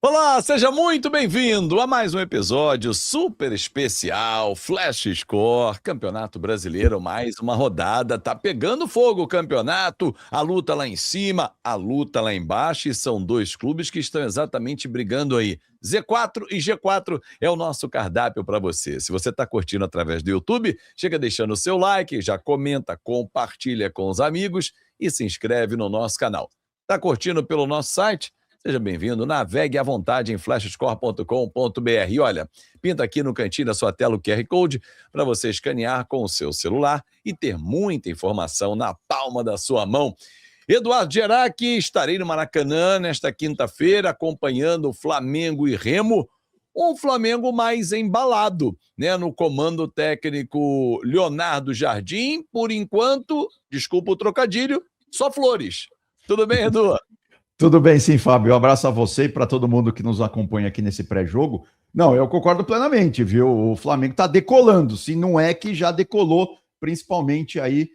Olá, seja muito bem-vindo a mais um episódio super especial, Flash Score, Campeonato Brasileiro, mais uma rodada, tá pegando fogo o campeonato, a luta lá em cima, a luta lá embaixo, e são dois clubes que estão exatamente brigando aí. Z4 e G4 é o nosso cardápio para você. Se você está curtindo através do YouTube, chega deixando o seu like, já comenta, compartilha com os amigos e se inscreve no nosso canal. Tá curtindo pelo nosso site? Seja bem-vindo, navegue à vontade em flashscore.com.br. E olha, pinta aqui no cantinho da sua tela o QR Code para você escanear com o seu celular e ter muita informação na palma da sua mão. Eduardo Gerac, estarei no Maracanã nesta quinta-feira acompanhando Flamengo e Remo, um Flamengo mais embalado, né? No comando técnico Leonardo Jardim, por enquanto, desculpa o trocadilho, só flores. Tudo bem, Edu? Tudo bem, sim, Fábio. Um abraço a você e para todo mundo que nos acompanha aqui nesse pré-jogo. Não, eu concordo plenamente, viu? O Flamengo está decolando, se não é que já decolou, principalmente aí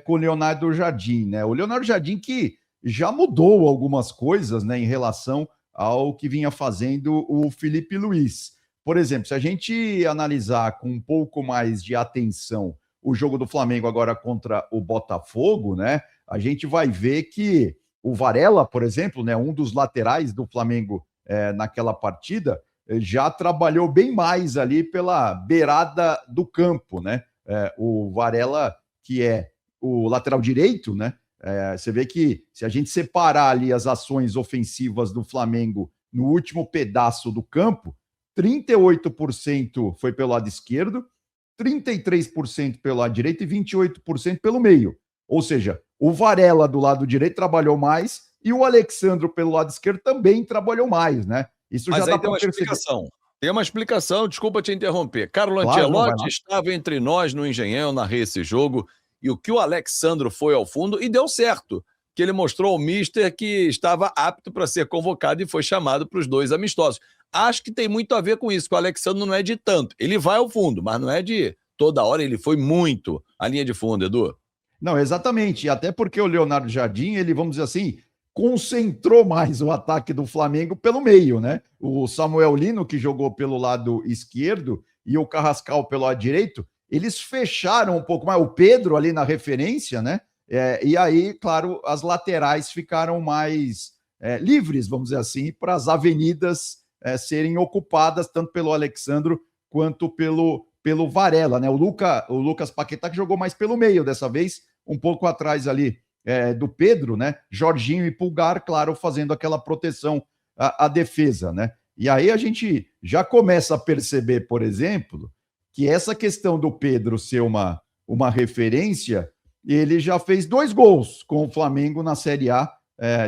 com o Leonardo Jardim, né? O Leonardo Jardim que já mudou algumas coisas, né, em relação ao que vinha fazendo o Felipe Luiz. Por exemplo, se a gente analisar com um pouco mais de atenção o jogo do Flamengo agora contra o Botafogo, né? A gente vai ver que o Varela, por exemplo, né, um dos laterais do Flamengo naquela partida, já trabalhou bem mais ali pela beirada do campo, né? O Varela, que é o lateral direito, né? Você vê que se a gente separar ali as ações ofensivas do Flamengo no último pedaço do campo, 38% foi pelo lado esquerdo, 33% pelo lado direito e 28% pelo meio. Ou seja, o Varela do lado direito trabalhou mais e o Alexandro pelo lado esquerdo também trabalhou mais, né? Isso mas já dá para perceber. Tem uma explicação, desculpa te interromper. Carlo Ancelotti estava entre nós no Engenhão, narrei esse jogo, e o que o Alexandro foi ao fundo, e deu certo, que ele mostrou ao mister que estava apto para ser convocado e foi chamado para os dois amistosos. Acho que tem muito a ver com isso, que o Alexandro não é de tanto. Ele vai ao fundo, mas não é de toda hora, ele foi muito à linha de fundo, Edu. Não, exatamente. Até porque o Leonardo Jardim, ele, vamos dizer assim, concentrou mais o ataque do Flamengo pelo meio, né? O Samuel Lino, que jogou pelo lado esquerdo, e o Carrascal pelo lado direito, eles fecharam um pouco mais. O Pedro ali na referência, né? E aí, claro, as laterais ficaram mais livres, vamos dizer assim, para as avenidas serem ocupadas, tanto pelo Alexandro quanto pelo Varela, né? O Lucas Paquetá, que jogou mais pelo meio dessa vez, um pouco atrás ali do Pedro, né? Jorginho e Pulgar, claro, fazendo aquela proteção à defesa, né? E aí a gente já começa a perceber, por exemplo, que essa questão do Pedro ser uma referência, ele já fez 2 gols com o Flamengo na Série A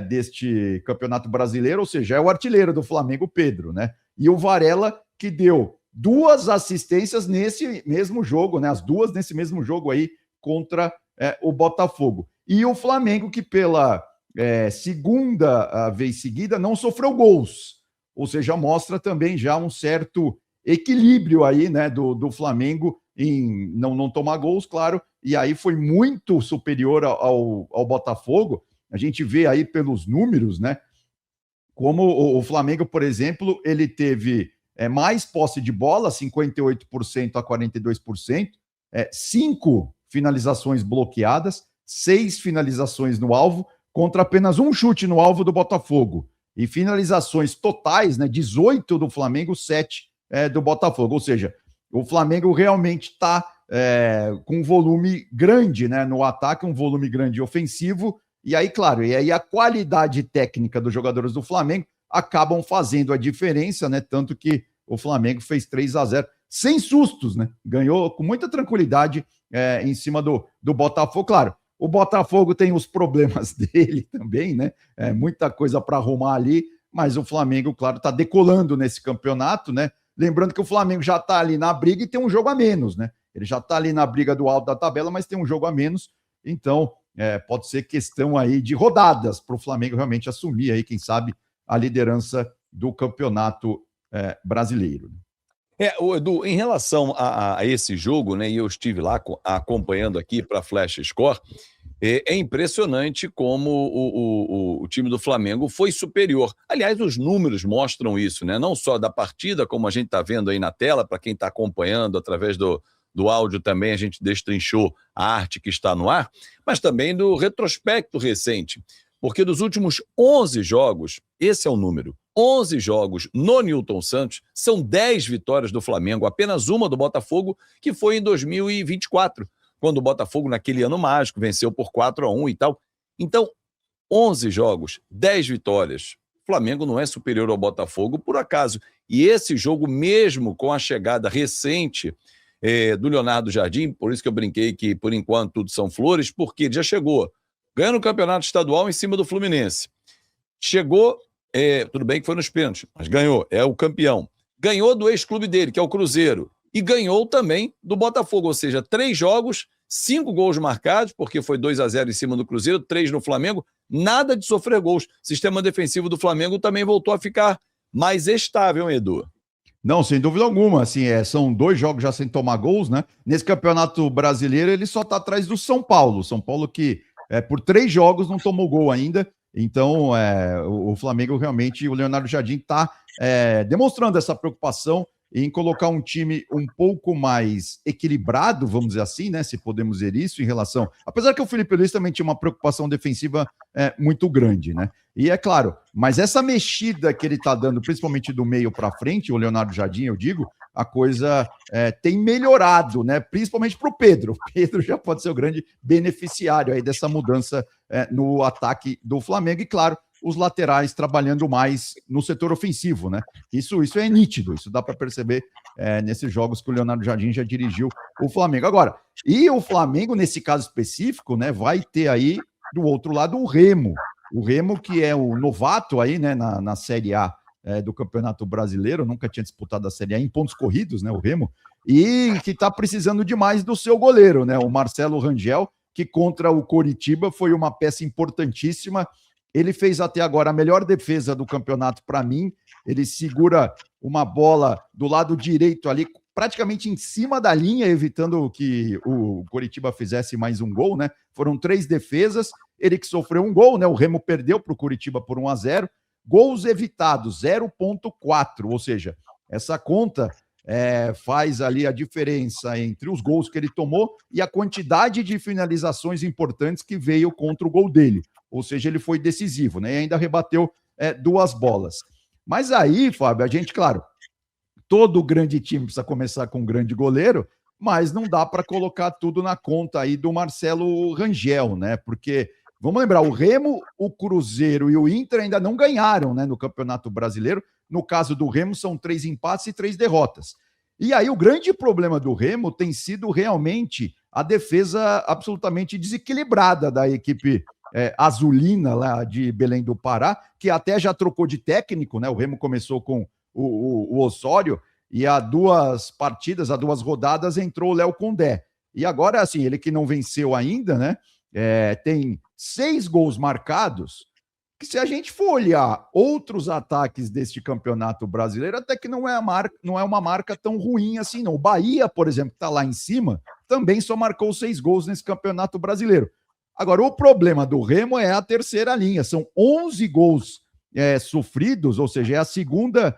deste Campeonato Brasileiro, ou seja, é o artilheiro do Flamengo, Pedro, né? E o Varela, que deu 2 assistências nesse mesmo jogo, né? As 2 nesse mesmo jogo aí contra o Botafogo. E o Flamengo, que pela segunda vez seguida não sofreu gols. Ou seja, mostra também já um certo equilíbrio aí, né, do Flamengo em não tomar gols, claro, e aí foi muito superior ao Botafogo. A gente vê aí pelos números, né, como o Flamengo, por exemplo, ele teve mais posse de bola, 58% a 42%, 5 finalizações bloqueadas, 6 finalizações no alvo, contra apenas um chute no alvo do Botafogo. E finalizações totais, né, 18 do Flamengo, 7 do Botafogo. Ou seja, o Flamengo realmente está com um volume grande, né, no ataque, um volume grande ofensivo. E aí, claro, e aí a qualidade técnica dos jogadores do Flamengo acabam fazendo a diferença, né? Tanto que o Flamengo fez 3-0 sem sustos, né? Ganhou com muita tranquilidade em cima do Botafogo. Claro, o Botafogo tem os problemas dele também, né? Muita coisa para arrumar ali, mas o Flamengo, claro, está decolando nesse campeonato, né? Lembrando que o Flamengo já está ali na briga e tem um jogo a menos, né? Ele já está ali na briga do alto da tabela, mas tem um jogo a menos, então pode ser questão aí de rodadas para o Flamengo realmente assumir aí, quem sabe, a liderança do campeonato brasileiro. Edu, em relação a esse jogo, né, e eu estive lá acompanhando aqui para a Flash Score, É impressionante como o time do Flamengo foi superior. Aliás, os números mostram isso, né? Não só da partida, como a gente está vendo aí na tela, para quem está acompanhando através do áudio também, a gente destrinchou a arte que está no ar, mas também do retrospecto recente. Porque dos últimos 11 jogos, esse é o número, 11 jogos no Newton Santos, são 10 vitórias do Flamengo, apenas uma do Botafogo, que foi em 2024, quando o Botafogo, naquele ano mágico, venceu por 4-1 e tal. Então, 11 jogos, 10 vitórias. O Flamengo não é superior ao Botafogo por acaso. E esse jogo, mesmo com a chegada recente do Leonardo Jardim, por isso que eu brinquei que, por enquanto, tudo são flores, porque ele já chegou ganhando o campeonato estadual em cima do Fluminense. Chegou, tudo bem que foi nos pênaltis, mas ganhou, é o campeão. Ganhou do ex-clube dele, que é o Cruzeiro, e ganhou também do Botafogo, ou seja, 3 jogos, 5 gols marcados, porque foi 2-0 em cima do Cruzeiro, 3 no Flamengo, nada de sofrer gols. O sistema defensivo do Flamengo também voltou a ficar mais estável, Edu. Não, sem dúvida alguma, assim, são 2 jogos já sem tomar gols, né? Nesse Campeonato Brasileiro ele só está atrás do São Paulo que por 3 jogos não tomou gol ainda, então o Flamengo realmente, o Leonardo Jardim está demonstrando essa preocupação em colocar um time um pouco mais equilibrado, vamos dizer assim, né? Se podemos dizer isso em relação. Apesar que o Felipe Luiz também tinha uma preocupação defensiva muito grande, né? E é claro, mas essa mexida que ele está dando, principalmente do meio para frente, o Leonardo Jardim, eu digo, a coisa tem melhorado, né? Principalmente para o Pedro. O Pedro já pode ser o grande beneficiário aí dessa mudança no ataque do Flamengo. E claro, os laterais trabalhando mais no setor ofensivo, né? Isso é nítido, isso dá para perceber nesses jogos que o Leonardo Jardim já dirigiu o Flamengo. Agora, e o Flamengo, nesse caso específico, né, vai ter aí do outro lado o Remo que é o novato aí, né, na Série A do Campeonato Brasileiro, nunca tinha disputado a Série A em pontos corridos, né, o Remo, e que está precisando demais do seu goleiro, né, o Marcelo Rangel, que contra o Coritiba foi uma peça importantíssima. Ele fez até agora a melhor defesa do campeonato para mim. Ele segura uma bola do lado direito ali, praticamente em cima da linha, evitando que o Coritiba fizesse mais um gol, né? Foram 3 defesas, ele que sofreu um gol, né? O Remo perdeu para o Coritiba por 1-0. Gols evitados, 0,4, ou seja, essa conta faz ali a diferença entre os gols que ele tomou e a quantidade de finalizações importantes que veio contra o gol dele. Ou seja, ele foi decisivo, né? E ainda rebateu 2 bolas. Mas aí, Fábio, a gente, claro, todo grande time precisa começar com um grande goleiro, mas não dá para colocar tudo na conta aí do Marcelo Rangel, né? Porque, vamos lembrar, o Remo, o Cruzeiro e o Inter ainda não ganharam, né, no Campeonato Brasileiro. No caso do Remo, são 3 empates e 3 derrotas. E aí o grande problema do Remo tem sido realmente a defesa absolutamente desequilibrada da equipe azulina lá de Belém do Pará, que até já trocou de técnico, né? O Remo começou com o Osório e há 2 partidas, há 2 rodadas entrou o Léo Condé. E agora, assim, ele que não venceu ainda, né? Tem 6 gols marcados, que se a gente for olhar outros ataques deste campeonato brasileiro, até que não é uma marca tão ruim assim, não. O Bahia, por exemplo, que está lá em cima, também só marcou 6 gols nesse campeonato brasileiro. Agora, o problema do Remo é a terceira linha. São 11 gols sofridos, ou seja, é a segunda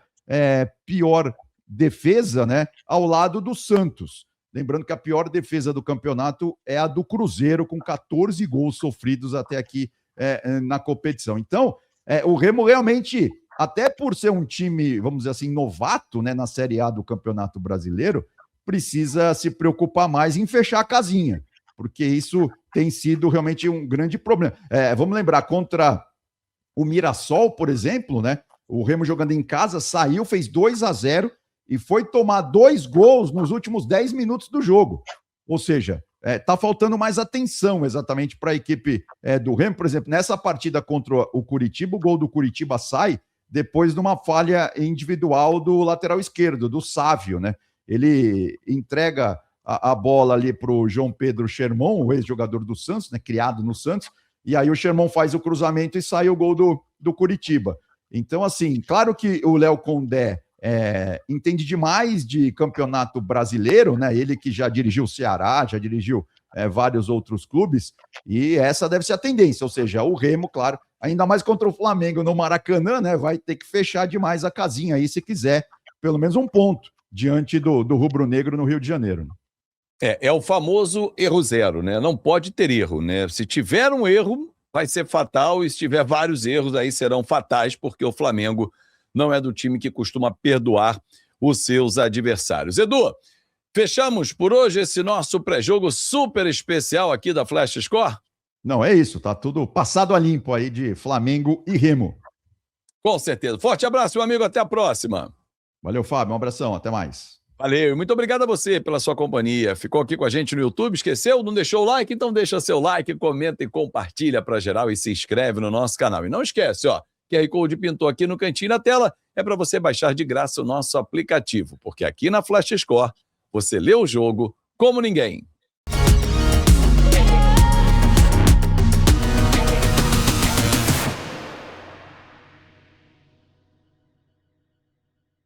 pior defesa, né, ao lado do Santos. Lembrando que a pior defesa do campeonato é a do Cruzeiro, com 14 gols sofridos até aqui na competição. Então, o Remo realmente, até por ser um time, vamos dizer assim, novato, né, na Série A do Campeonato Brasileiro, precisa se preocupar mais em fechar a casinha, porque isso tem sido realmente um grande problema. Vamos lembrar, contra o Mirassol, por exemplo, né? O Remo jogando em casa, saiu, fez 2-0 e foi tomar 2 gols nos últimos 10 minutos do jogo. Ou seja, tá faltando mais atenção exatamente para a equipe do Remo. Por exemplo, nessa partida contra o Coritiba, o gol do Coritiba sai depois de uma falha individual do lateral esquerdo, do Sávio, né? Ele entrega a bola ali para o João Pedro Sherman, o ex-jogador do Santos, né, criado no Santos, e aí o Sherman faz o cruzamento e sai o gol do Curitiba. Então, assim, claro que o Léo Condé entende demais de campeonato brasileiro, né? Ele que já dirigiu o Ceará, já dirigiu vários outros clubes, e essa deve ser a tendência, ou seja, o Remo, claro, ainda mais contra o Flamengo no Maracanã, né, vai ter que fechar demais a casinha aí, se quiser pelo menos um ponto diante do rubro-negro no Rio de Janeiro. É o famoso erro zero, né? Não pode ter erro, né? Se tiver um erro, vai ser fatal, e se tiver vários erros, aí serão fatais, porque o Flamengo não é do time que costuma perdoar os seus adversários. Edu, fechamos por hoje esse nosso pré-jogo super especial aqui da Flash Score? Não, é isso, tá tudo passado a limpo aí de Flamengo e Remo. Com certeza. Forte abraço, meu amigo, até a próxima. Valeu, Fábio, um abração, até mais. Valeu, muito obrigado a você pela sua companhia. Ficou aqui com a gente no YouTube, esqueceu? Não deixou o like? Então deixa seu like, comenta e compartilha para geral e se inscreve no nosso canal. E não esquece, ó, QR Code pintou aqui no cantinho da tela, é para você baixar de graça o nosso aplicativo, porque aqui na Flash Score você lê o jogo como ninguém.